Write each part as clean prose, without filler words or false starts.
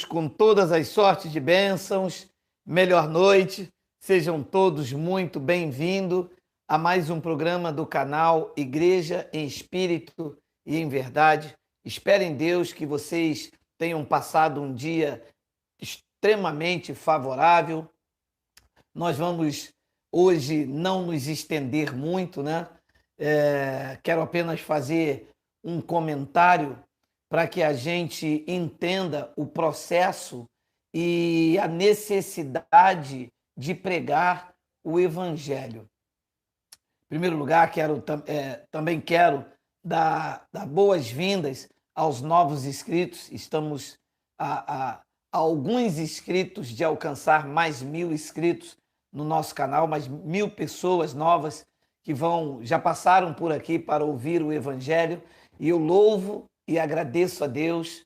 Com todas as sortes de bênçãos, melhor noite, sejam todos muito bem-vindos a mais um programa do canal Igreja em Espírito e em Verdade. Espero em Deus que vocês tenham passado um dia extremamente favorável. Nós vamos hoje não nos estender muito, né? Quero apenas fazer um comentário para que a gente entenda o processo e a necessidade de pregar o Evangelho. Em primeiro lugar, também quero dar boas-vindas aos novos inscritos. Estamos a alguns inscritos de alcançar mais 1000 inscritos no nosso canal, mais 1000 pessoas novas que já passaram por aqui para ouvir o Evangelho. E eu louvo e agradeço a Deus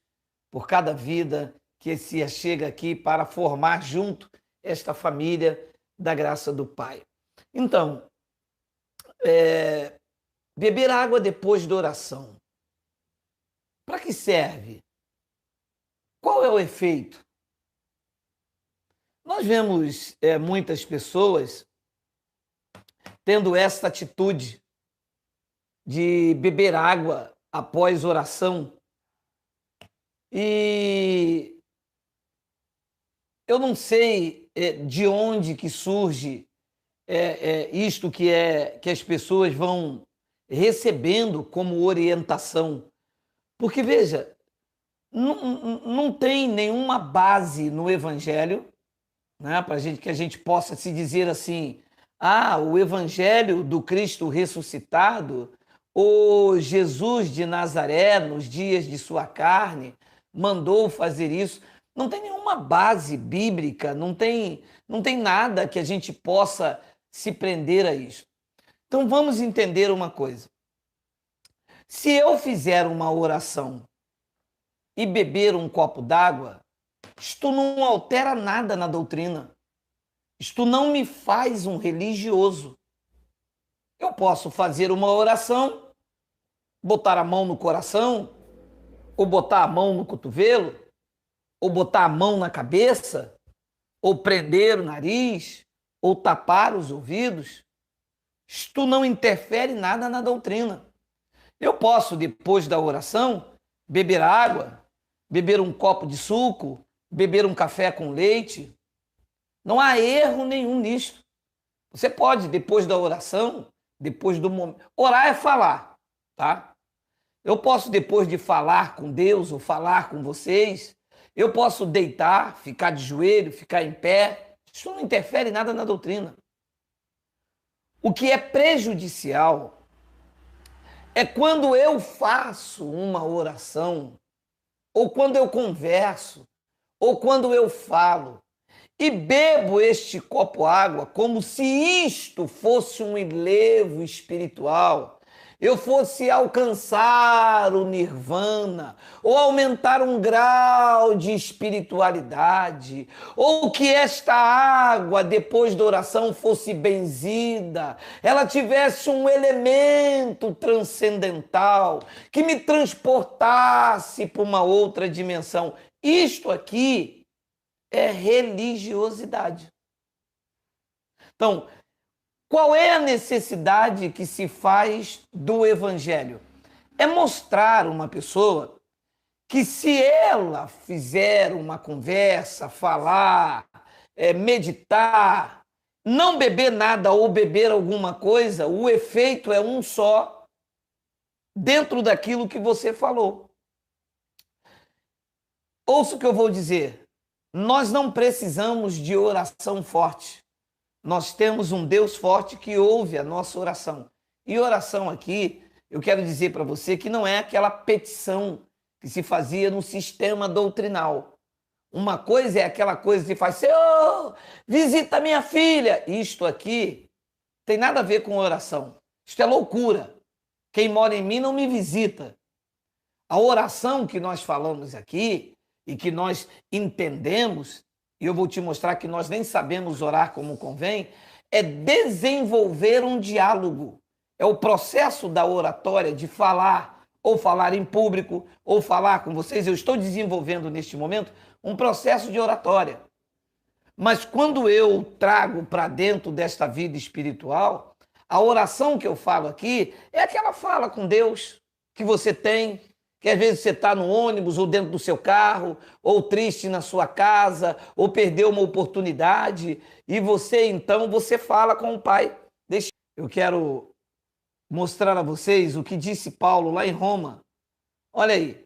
por cada vida que se chega aqui para formar junto esta família da graça do Pai. Então, beber água depois da oração. Para que serve? Qual é o efeito? Nós vemos muitas pessoas tendo esta atitude de beber água após oração. E eu não sei de onde que surge isto que as pessoas vão recebendo como orientação. Porque, veja, não tem nenhuma base no Evangelho, né, para que a gente possa se dizer assim, o Evangelho do Cristo ressuscitado, ou Jesus de Nazaré, nos dias de sua carne, mandou fazer isso. Não tem nenhuma base bíblica, não tem nada que a gente possa se prender a isso. Então vamos entender uma coisa. Se eu fizer uma oração e beber um copo d'água, isto não altera nada na doutrina. Isto não me faz um religioso. Eu posso fazer uma oração, botar a mão no coração, ou botar a mão no cotovelo, ou botar a mão na cabeça, ou prender o nariz, ou tapar os ouvidos. Isto não interfere nada na doutrina. Eu posso, depois da oração, beber água, beber um copo de suco, beber um café com leite. Não há erro nenhum nisto. Você pode, depois da oração, depois do momento... Orar é falar, tá? Eu posso, depois de falar com Deus ou falar com vocês, eu posso deitar, ficar de joelho, ficar em pé. Isso não interfere nada na doutrina. O que é prejudicial é quando eu faço uma oração, ou quando eu converso, ou quando eu falo, e bebo este copo água como se isto fosse um enlevo espiritual, eu fosse alcançar o nirvana, ou aumentar um grau de espiritualidade, ou que esta água, depois da oração, fosse benzida, ela tivesse um elemento transcendental, que me transportasse para uma outra dimensão. Isto aqui é religiosidade. Então, qual é a necessidade que se faz do Evangelho? É mostrar uma pessoa que, se ela fizer uma conversa, falar, meditar, não beber nada ou beber alguma coisa, o efeito é um só dentro daquilo que você falou. Ouça o que eu vou dizer. Nós não precisamos de oração forte. Nós temos um Deus forte que ouve a nossa oração. E oração aqui, eu quero dizer para você que não é aquela petição que se fazia no sistema doutrinal. Uma coisa é aquela coisa que faz, Senhor, visita minha filha. Isto aqui tem nada a ver com oração. Isto é loucura. Quem mora em mim não me visita. A oração que nós falamos aqui e que nós entendemos, e eu vou te mostrar que nós nem sabemos orar como convém, é desenvolver um diálogo. É o processo da oratória, de falar ou falar em público, ou falar com vocês. Eu estou desenvolvendo neste momento um processo de oratória. Mas quando eu trago para dentro desta vida espiritual, a oração que eu falo aqui é aquela fala com Deus que você tem, que às vezes você está no ônibus ou dentro do seu carro, ou triste na sua casa, ou perdeu uma oportunidade, e você fala com o Pai. Eu quero mostrar a vocês o que disse Paulo lá em Roma. Olha aí,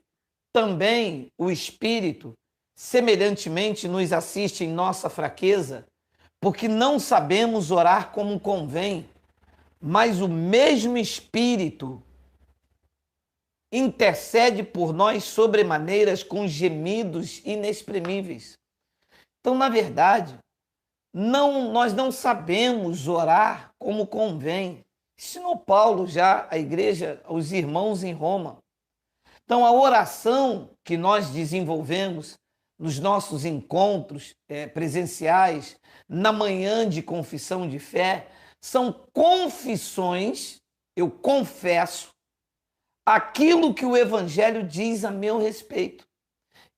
também o Espírito semelhantemente nos assiste em nossa fraqueza, porque não sabemos orar como convém, mas o mesmo Espírito intercede por nós sobremaneiras com gemidos inexprimíveis. Então, na verdade, nós não sabemos orar como convém. Ensinou Paulo já à igreja, aos irmãos em Roma. Então, a oração que nós desenvolvemos nos nossos encontros presenciais, na manhã de confissão de fé, são confissões, eu confesso, aquilo que o Evangelho diz a meu respeito.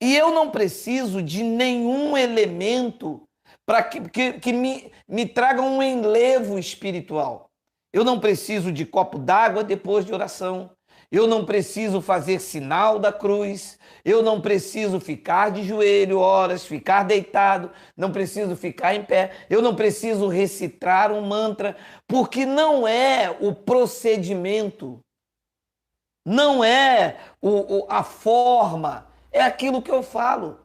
E eu não preciso de nenhum elemento para que me traga um enlevo espiritual. Eu não preciso de copo d'água depois de oração. Eu não preciso fazer sinal da cruz. Eu não preciso ficar de joelho horas, ficar deitado. Não preciso ficar em pé. Eu não preciso recitar um mantra, porque não é o procedimento, não é a forma, é aquilo que eu falo.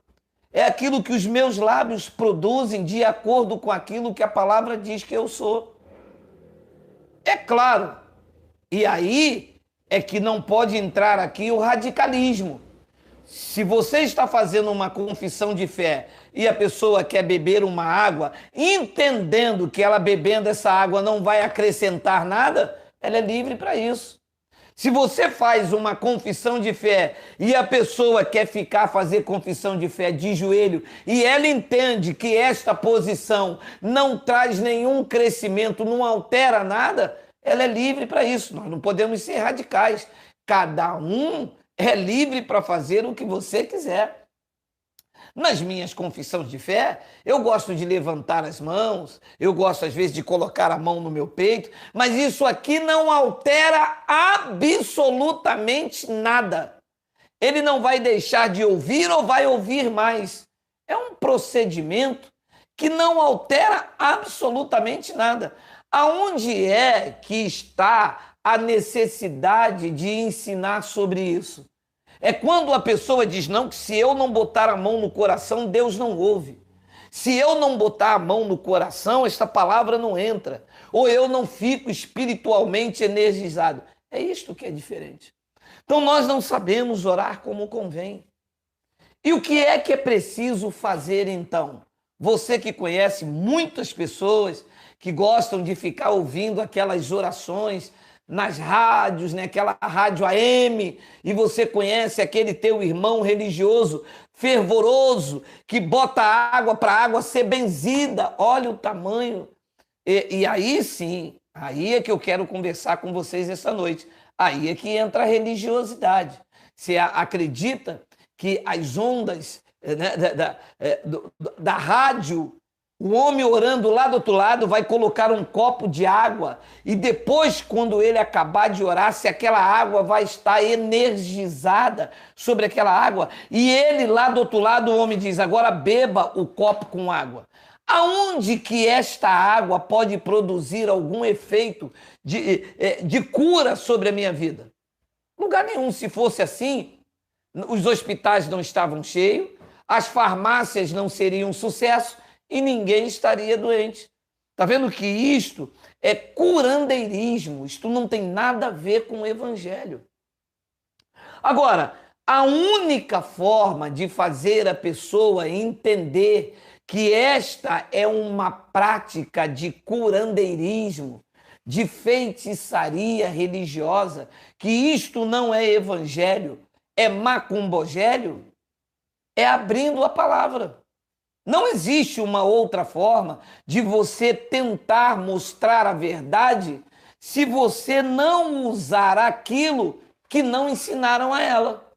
É aquilo que os meus lábios produzem de acordo com aquilo que a palavra diz que eu sou. É claro. E aí é que não pode entrar aqui o radicalismo. Se você está fazendo uma confissão de fé e a pessoa quer beber uma água, entendendo que ela bebendo essa água não vai acrescentar nada, ela é livre para isso. Se você faz uma confissão de fé e a pessoa quer fazer confissão de fé de joelho e ela entende que esta posição não traz nenhum crescimento, não altera nada, ela é livre para isso. Nós não podemos ser radicais. Cada um é livre para fazer o que você quiser. Nas minhas confissões de fé, eu gosto de levantar as mãos, eu gosto às vezes de colocar a mão no meu peito, mas isso aqui não altera absolutamente nada. Ele não vai deixar de ouvir ou vai ouvir mais. É um procedimento que não altera absolutamente nada. Aonde é que está a necessidade de ensinar sobre isso? É quando a pessoa diz, não, que se eu não botar a mão no coração, Deus não ouve. Se eu não botar a mão no coração, esta palavra não entra. Ou eu não fico espiritualmente energizado. É isto que é diferente. Então nós não sabemos orar como convém. E o que é preciso fazer então? Você que conhece muitas pessoas que gostam de ficar ouvindo aquelas orações nas rádios, né? Aquela rádio AM, e você conhece aquele teu irmão religioso fervoroso que bota água para a água ser benzida. Olha o tamanho. E aí sim, aí é que eu quero conversar com vocês essa noite. Aí é que entra a religiosidade. Você acredita que as ondas, né, da rádio, o homem orando lá do outro lado vai colocar um copo de água e depois, quando ele acabar de orar, se aquela água vai estar energizada sobre aquela água, e ele lá do outro lado, o homem diz, agora beba o copo com água. Aonde que esta água pode produzir algum efeito de cura sobre a minha vida? Lugar nenhum. Se fosse assim, os hospitais não estavam cheios, as farmácias não seriam um sucesso, e ninguém estaria doente. Está vendo que isto é curandeirismo, isto não tem nada a ver com o evangelho. Agora, a única forma de fazer a pessoa entender que esta é uma prática de curandeirismo, de feitiçaria religiosa, que isto não é evangelho, é macumbogélio, é abrindo a palavra. Não existe uma outra forma de você tentar mostrar a verdade se você não usar aquilo que não ensinaram a ela.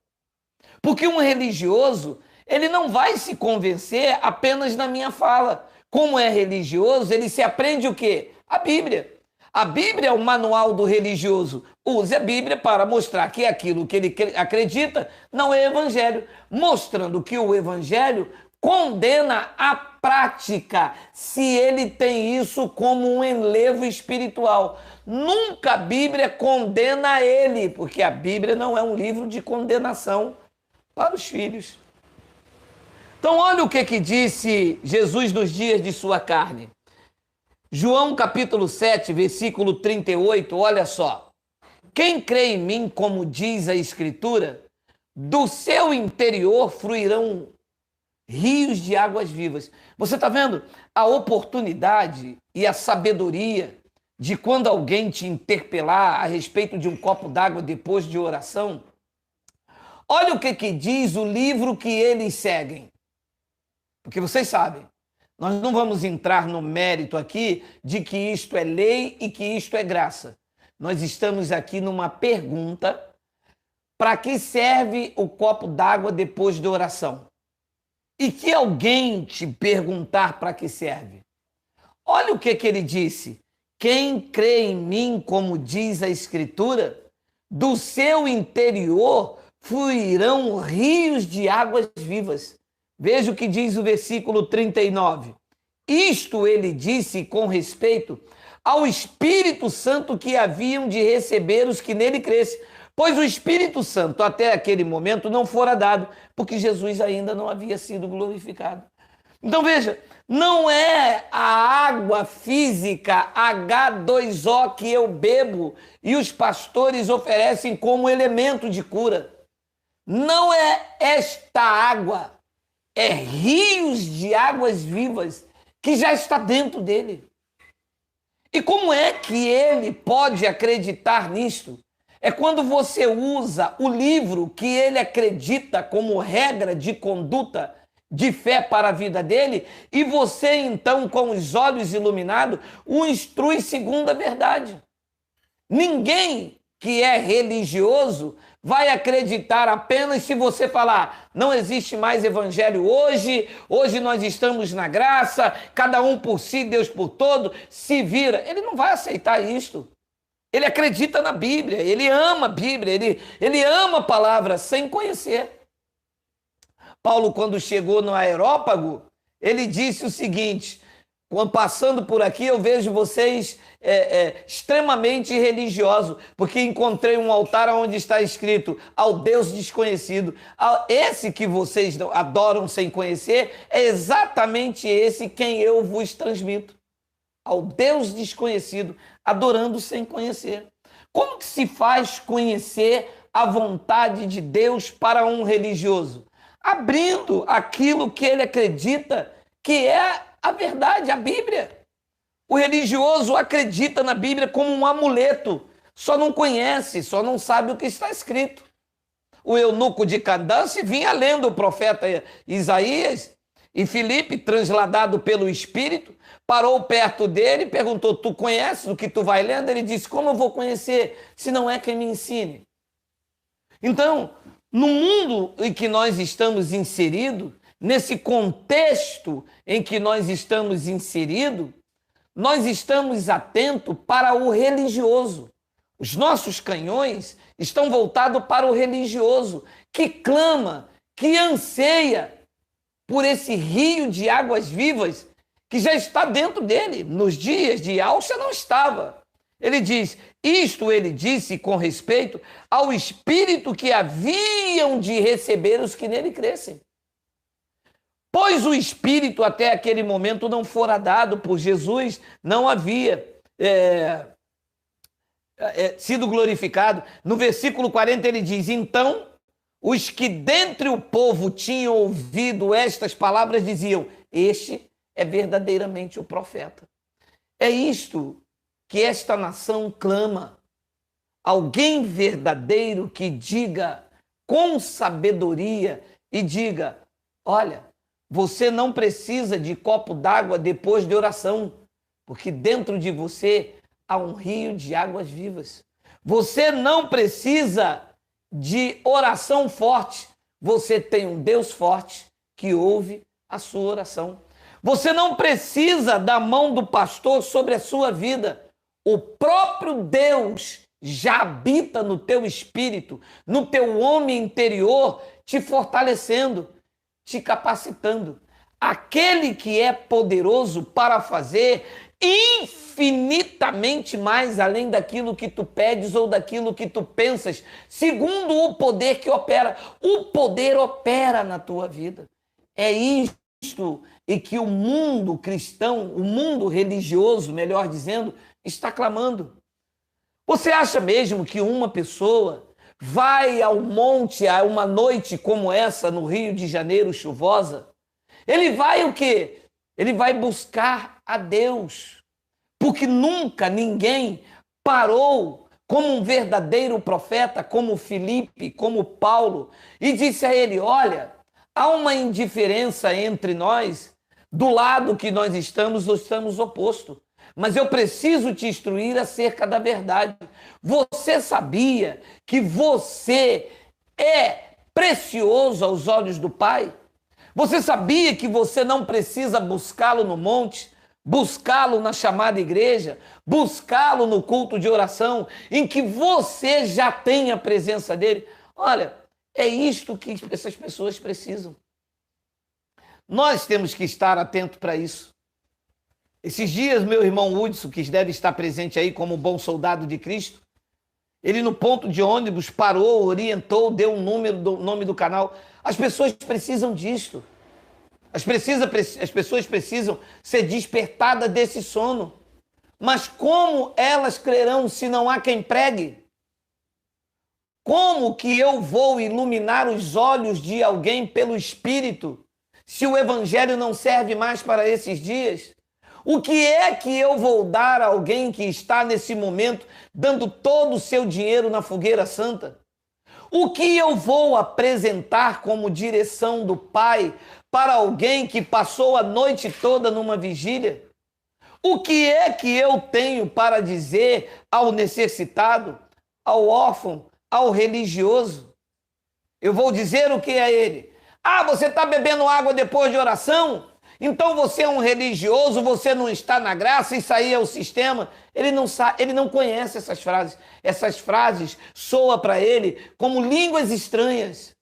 Porque um religioso, ele não vai se convencer apenas na minha fala. Como é religioso, ele se aprende o quê? A Bíblia. A Bíblia é o manual do religioso. Use a Bíblia para mostrar que aquilo que ele acredita não é evangelho, mostrando que o evangelho condena a prática, se ele tem isso como um enlevo espiritual. Nunca a Bíblia condena ele, porque a Bíblia não é um livro de condenação para os filhos. Então, olha o que disse Jesus nos dias de sua carne. João capítulo 7, versículo 38, olha só. Quem crê em mim, como diz a Escritura, do seu interior fluirão rios de águas vivas. Você está vendo a oportunidade e a sabedoria de quando alguém te interpelar a respeito de um copo d'água depois de oração? Olha o que diz o livro que eles seguem. Porque vocês sabem, nós não vamos entrar no mérito aqui de que isto é lei e que isto é graça. Nós estamos aqui numa pergunta: para que serve o copo d'água depois da oração? E que alguém te perguntar para que serve. Olha o que ele disse. Quem crê em mim, como diz a Escritura, do seu interior fluirão rios de águas vivas. Veja o que diz o versículo 39. Isto ele disse com respeito ao Espírito Santo que haviam de receber os que nele crescem, pois o Espírito Santo até aquele momento não fora dado, porque Jesus ainda não havia sido glorificado. Então veja, não é a água física H2O que eu bebo e os pastores oferecem como elemento de cura. Não é esta água, é rios de águas vivas que já está dentro dele. E como é que ele pode acreditar nisto? É quando você usa o livro que ele acredita como regra de conduta de fé para a vida dele e você então, com os olhos iluminados, o instrui segundo a verdade. Ninguém que é religioso vai acreditar apenas se você falar: não existe mais evangelho hoje nós estamos na graça, cada um por si, Deus por todo, se vira. Ele não vai aceitar isto. Ele acredita na Bíblia, ele ama a Bíblia, ele ama a palavra sem conhecer. Paulo, quando chegou no Areópago, ele disse o seguinte: quando passando por aqui eu vejo vocês extremamente religiosos, porque encontrei um altar onde está escrito ao Deus desconhecido. Esse que vocês adoram sem conhecer é exatamente esse quem eu vos transmito. Ao Deus desconhecido, adorando sem conhecer. Como que se faz conhecer a vontade de Deus para um religioso? Abrindo aquilo que ele acredita que é a verdade, a Bíblia. O religioso acredita na Bíblia como um amuleto, só não conhece, só não sabe o que está escrito. O eunuco de Candace vinha lendo o profeta Isaías e Filipe, transladado pelo Espírito, parou perto dele e perguntou: tu conheces o que tu vai lendo? Ele disse: como eu vou conhecer se não é quem me ensine? Então, no mundo em que nós estamos inseridos, nesse contexto em que nós estamos inseridos, nós estamos atentos para o religioso. Os nossos canhões estão voltados para o religioso, que clama, que anseia por esse rio de águas vivas que já está dentro dele. Nos dias de Alcha não estava. Ele diz: isto ele disse com respeito ao Espírito que haviam de receber os que nele crescem. Pois o Espírito até aquele momento não fora dado por Jesus, não havia sido glorificado. No versículo 40 ele diz: então os que dentre o povo tinham ouvido estas palavras diziam: este é verdadeiramente o profeta. É isto que esta nação clama. Alguém verdadeiro que diga com sabedoria e diga: olha, você não precisa de copo d'água depois de oração, porque dentro de você há um rio de águas vivas. Você não precisa de oração forte, você tem um Deus forte que ouve a sua oração. Você não precisa da mão do pastor sobre a sua vida. O próprio Deus já habita no teu espírito, no teu homem interior, te fortalecendo, te capacitando. Aquele que é poderoso para fazer infinitamente mais além daquilo que tu pedes ou daquilo que tu pensas, segundo o poder que opera. O poder opera na tua vida. É isto e que o mundo cristão, o mundo religioso, melhor dizendo, está clamando. Você acha mesmo que uma pessoa vai ao monte a uma noite como essa no Rio de Janeiro chuvosa? Ele vai o quê? Ele vai buscar a Deus. Porque nunca ninguém parou como um verdadeiro profeta, como Filipe, como Paulo, e disse a ele: olha, há uma indiferença entre nós, do lado que nós estamos opostos. Mas eu preciso te instruir acerca da verdade. Você sabia que você é precioso aos olhos do Pai? Você sabia que você não precisa buscá-lo no monte, buscá-lo na chamada igreja, buscá-lo no culto de oração, em que você já tem a presença dele? Olha, é isto que essas pessoas precisam. Nós temos que estar atentos para isso. Esses dias, meu irmão Hudson, que deve estar presente aí como bom soldado de Cristo, ele no ponto de ônibus parou, orientou, deu um nome do canal. As pessoas precisam disto. As pessoas precisam ser despertadas desse sono. Mas como elas crerão se não há quem pregue? Como que eu vou iluminar os olhos de alguém pelo Espírito se o Evangelho não serve mais para esses dias? O que é que eu vou dar a alguém que está nesse momento dando todo o seu dinheiro na fogueira santa? O que eu vou apresentar como direção do Pai para alguém que passou a noite toda numa vigília? O que é que eu tenho para dizer ao necessitado, ao órfão, ao religioso? Eu vou dizer o que a ele? Ah, você está bebendo água depois de oração? Então você é um religioso, você não está na graça, isso aí é o sistema. Ele não sabe, ele não conhece essas frases. Essas frases soam para ele como línguas estranhas.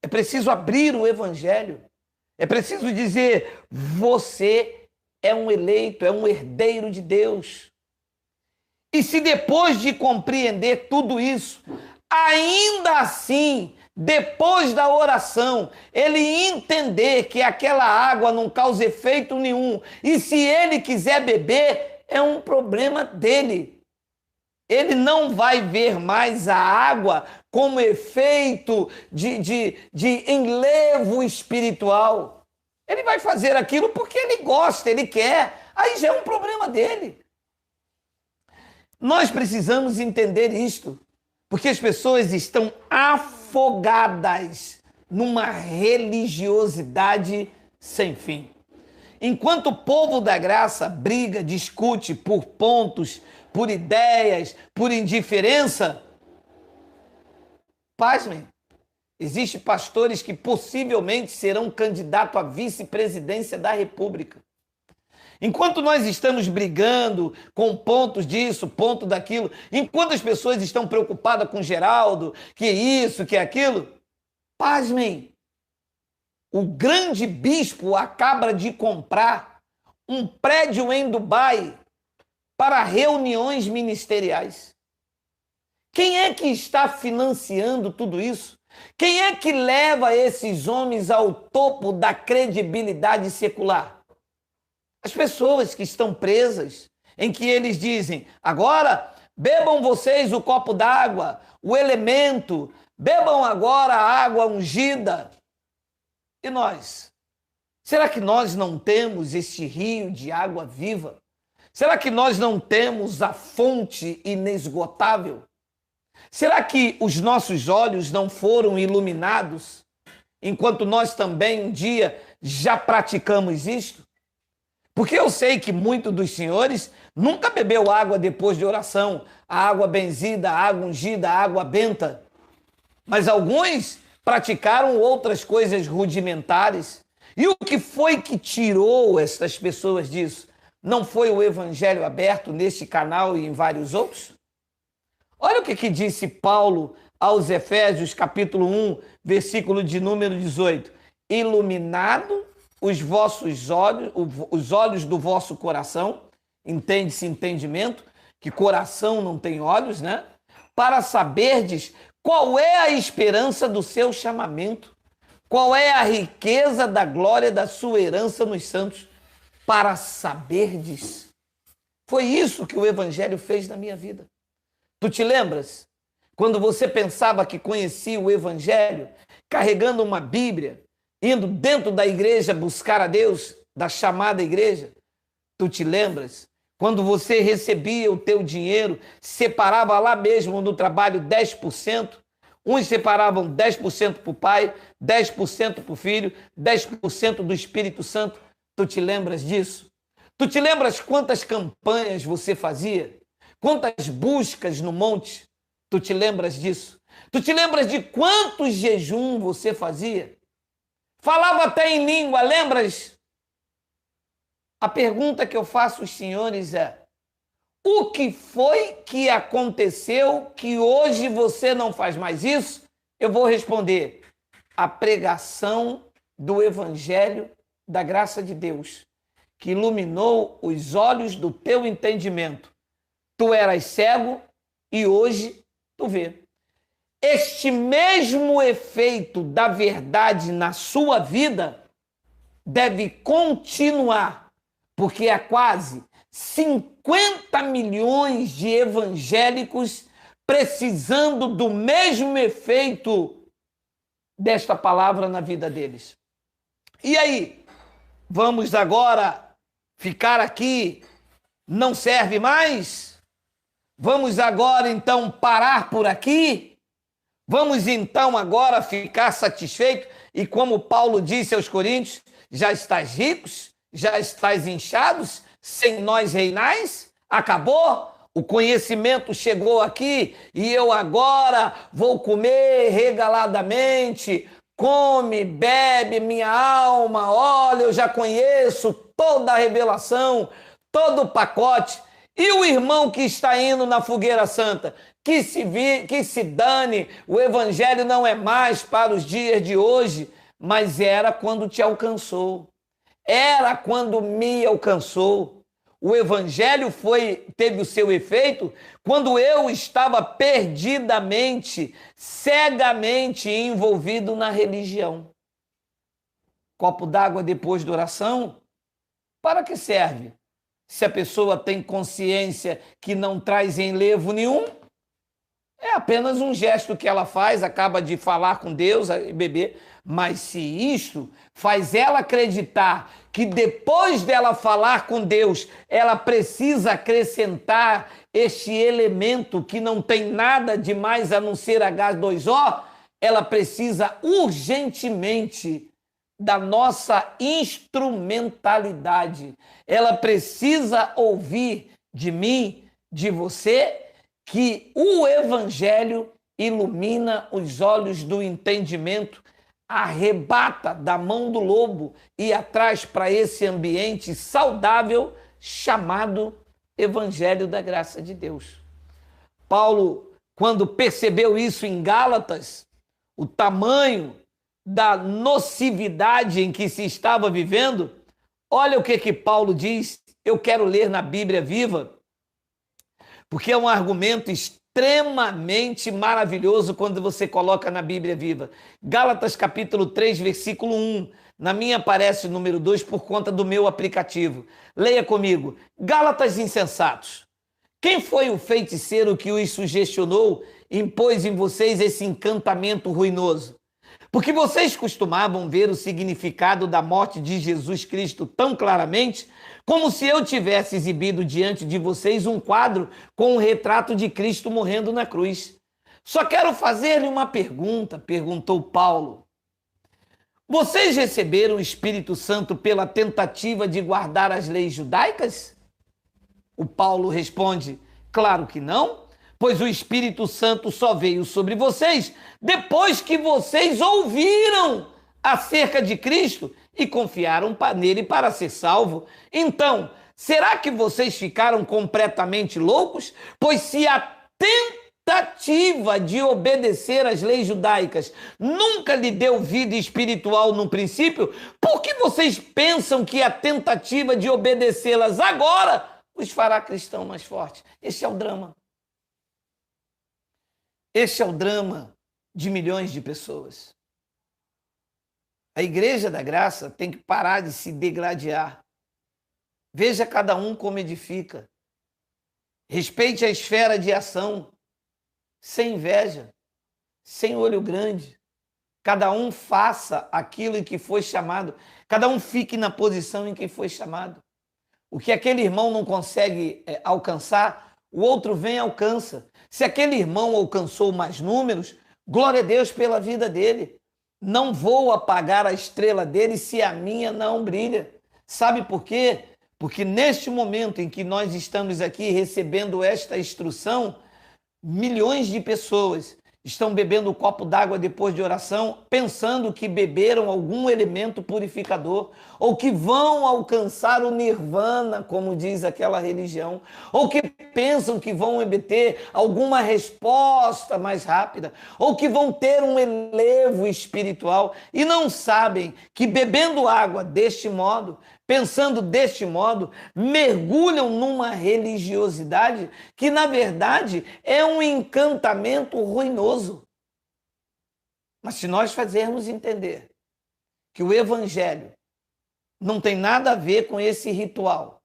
É preciso abrir o Evangelho. É preciso dizer: você é um eleito, é um herdeiro de Deus. E se depois de compreender tudo isso, ainda assim, depois da oração, ele entender que aquela água não causa efeito nenhum, e se ele quiser beber, é um problema dele. Ele não vai ver mais a água como efeito de enlevo espiritual. Ele vai fazer aquilo porque ele gosta, ele quer. Aí já é um problema dele. Nós precisamos entender isto, porque as pessoas estão afogadas numa religiosidade sem fim. Enquanto o povo da graça briga, discute por pontos, por ideias, por indiferença, pasmem, existem pastores que possivelmente serão candidatos à vice-presidência da República. Enquanto nós estamos brigando com pontos disso, ponto daquilo, enquanto as pessoas estão preocupadas com Geraldo, que isso, que aquilo, pasmem, o grande bispo acaba de comprar um prédio em Dubai para reuniões ministeriais. Quem é que está financiando tudo isso? Quem é que leva esses homens ao topo da credibilidade secular? As pessoas que estão presas, em que eles dizem: agora bebam vocês o copo d'água, o elemento, bebam agora a água ungida. E nós? Será que nós não temos este rio de água viva? Será que nós não temos a fonte inesgotável? Será que os nossos olhos não foram iluminados, enquanto nós também um dia já praticamos isto? Porque eu sei que muitos dos senhores nunca bebeu água depois de oração, a água benzida, a água ungida, a água benta. Mas alguns praticaram outras coisas rudimentares. E o que foi que tirou essas pessoas disso? Não foi o evangelho aberto neste canal e em vários outros? Olha o que disse Paulo aos Efésios, capítulo 1, versículo de número 18. Iluminado os vossos olhos, os olhos do vosso coração, entende-se entendimento, que coração não tem olhos, né? Para saberdes qual é a esperança do seu chamamento, qual é a riqueza da glória da sua herança nos santos, para saberdes. Foi isso que o evangelho fez na minha vida. Tu te lembras? Quando você pensava que conhecia o evangelho, carregando uma Bíblia, indo dentro da igreja buscar a Deus, da chamada igreja, tu te lembras? Quando você recebia o teu dinheiro, separava lá mesmo no trabalho 10%, uns separavam 10% para o pai, 10% para o filho, 10% do Espírito Santo. Tu te lembras disso? Tu te lembras quantas campanhas você fazia? Quantas buscas no monte? Tu te lembras disso? Tu te lembras de quantos jejum você fazia? Falava até em língua, lembras? A pergunta que eu faço aos senhores é: o que foi que aconteceu que hoje você não faz mais isso? Eu vou responder: a pregação do Evangelho da graça de Deus, que iluminou os olhos do teu entendimento. Tu eras cego e hoje tu vê. Este mesmo efeito da verdade na sua vida deve continuar, porque há quase 50 milhões de evangélicos precisando do mesmo efeito desta palavra na vida deles. E aí, vamos agora ficar aqui? Não serve mais? Vamos agora então parar por aqui? Vamos então agora ficar satisfeitos? E como Paulo disse aos Coríntios, já estás ricos? Já estás inchados? Sem nós reinais? Acabou? O conhecimento chegou aqui e eu agora vou comer regaladamente. Come, bebe, minha alma. Olha, eu já conheço toda a revelação, todo o pacote. E o irmão que está indo na fogueira santa? Que se dane, o evangelho não é mais para os dias de hoje, mas era quando te alcançou. Era quando me alcançou. O evangelho teve o seu efeito quando eu estava perdidamente, cegamente envolvido na religião. Copo d'água depois da oração? Para que serve? Se a pessoa tem consciência que não traz enlevo nenhum, é apenas um gesto que ela faz, acaba de falar com Deus e beber. Mas se isto faz ela acreditar que depois dela falar com Deus, ela precisa acrescentar este elemento que não tem nada de mais a não ser H2O, ela precisa urgentemente da nossa instrumentalidade. Ela precisa ouvir de mim, de você, que o evangelho ilumina os olhos do entendimento, arrebata da mão do lobo e atrás para esse ambiente saudável chamado Evangelho da Graça de Deus. Paulo, quando percebeu isso em Gálatas, o tamanho da nocividade em que se estava vivendo, olha o que Paulo diz. Eu quero ler na Bíblia Viva, porque é um argumento extremamente maravilhoso quando você coloca na Bíblia Viva. Gálatas capítulo 3, versículo 1. Na minha aparece o número 2 por conta do meu aplicativo. Leia comigo. Gálatas insensatos. Quem foi o feiticeiro que os sugestionou e impôs em vocês esse encantamento ruinoso? Porque vocês costumavam ver o significado da morte de Jesus Cristo tão claramente, como se eu tivesse exibido diante de vocês um quadro com um retrato de Cristo morrendo na cruz. Só quero fazer-lhe uma pergunta, perguntou Paulo. Vocês receberam o Espírito Santo pela tentativa de guardar as leis judaicas? O Paulo responde, claro que não, pois o Espírito Santo só veio sobre vocês depois que vocês ouviram acerca de Cristo e confiaram nele para ser salvo. Então, será que vocês ficaram completamente loucos? Pois se a tentativa de obedecer às leis judaicas nunca lhe deu vida espiritual no princípio, por que vocês pensam que a tentativa de obedecê-las agora os fará cristão mais forte? Esse é o drama. Esse é o drama de milhões de pessoas. A Igreja da Graça tem que parar de se degladiar. Veja cada um como edifica. Respeite a esfera de ação, sem inveja, sem olho grande. Cada um faça aquilo em que foi chamado. Cada um fique na posição em que foi chamado. O que aquele irmão não consegue alcançar, o outro vem e alcança. Se aquele irmão alcançou mais números, glória a Deus pela vida dele. Não vou apagar a estrela dele se a minha não brilha. Sabe por quê? Porque neste momento em que nós estamos aqui recebendo esta instrução, milhões de pessoas estão bebendo um copo d'água depois de oração, pensando que beberam algum elemento purificador, ou que vão alcançar o nirvana, como diz aquela religião, ou que pensam que vão obter alguma resposta mais rápida, ou que vão ter um elevo espiritual, e não sabem que bebendo água deste modo, pensando deste modo, mergulham numa religiosidade que, na verdade, é um encantamento ruinoso. Mas se nós fazermos entender que o Evangelho não tem nada a ver com esse ritual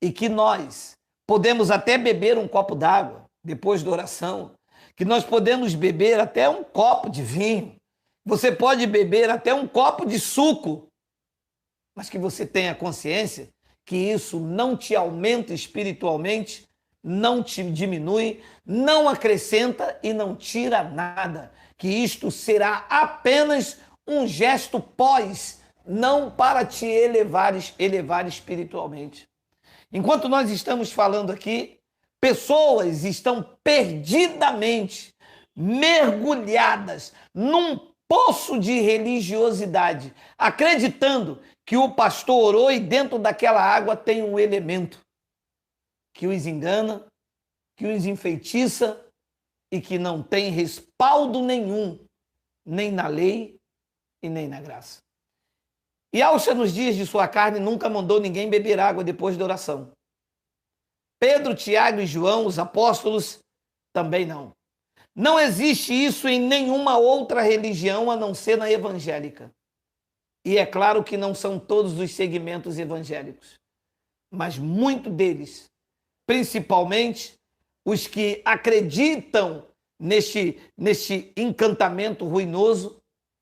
e que nós podemos até beber um copo d'água depois da oração, que nós podemos beber até um copo de vinho, você pode beber até um copo de suco, mas que você tenha consciência que isso não te aumenta espiritualmente, não te diminui, não acrescenta e não tira nada. Que isto será apenas um gesto pós, não para te elevar espiritualmente. Enquanto nós estamos falando aqui, pessoas estão perdidamente mergulhadas num poço de religiosidade, acreditando que o pastor orou e dentro daquela água tem um elemento que os engana, que os enfeitiça e que não tem respaldo nenhum, nem na lei e nem na graça. E Yahshua, nos dias de sua carne, nunca mandou ninguém beber água depois da oração. Pedro, Tiago e João, os apóstolos, também não. Não existe isso em nenhuma outra religião a não ser na evangélica. E é claro que não são todos os segmentos evangélicos, mas muitos deles, principalmente os que acreditam neste encantamento ruinoso,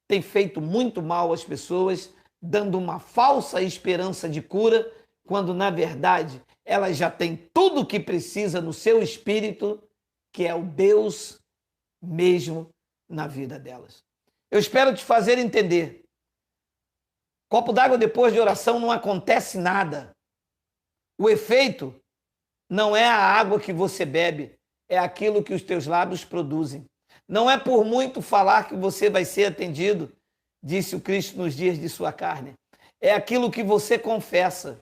têm feito muito mal às pessoas, dando uma falsa esperança de cura, quando na verdade elas já têm tudo o que precisa no seu espírito, que é o Deus mesmo na vida delas. Eu espero te fazer entender. Copo d'água depois de oração não acontece nada. O efeito não é a água que você bebe, é aquilo que os teus lábios produzem. Não é por muito falar que você vai ser atendido, disse o Cristo nos dias de sua carne. É aquilo que você confessa.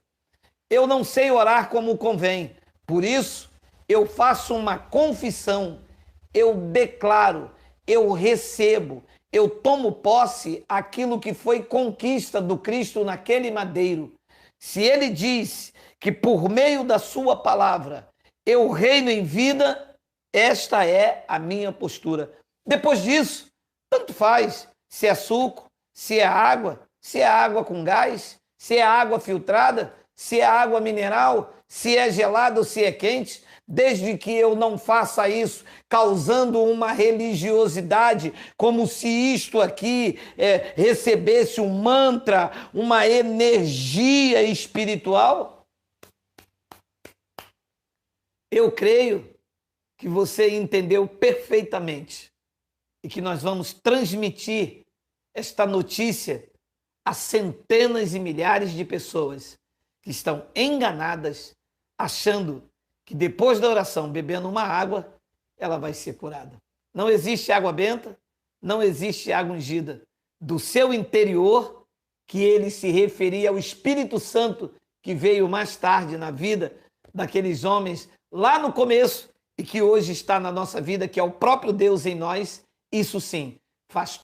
Eu não sei orar como convém, por isso eu faço uma confissão, eu declaro, eu recebo, eu tomo posse aquilo que foi conquista do Cristo naquele madeiro. Se ele diz que por meio da sua palavra eu reino em vida, esta é a minha postura. Depois disso, tanto faz se é suco, se é água com gás, se é água filtrada, se é água mineral, se é gelada ou se é quente, desde que eu não faça isso causando uma religiosidade, como se isto aqui recebesse um mantra, uma energia espiritual. Eu creio que você entendeu perfeitamente e que nós vamos transmitir esta notícia a centenas e milhares de pessoas que estão enganadas, achando que depois da oração, bebendo uma água, ela vai ser curada. Não existe água benta, não existe água ungida. Do seu interior, que ele se referia ao Espírito Santo, que veio mais tarde na vida daqueles homens, lá no começo, e que hoje está na nossa vida, que é o próprio Deus em nós, isso sim, faz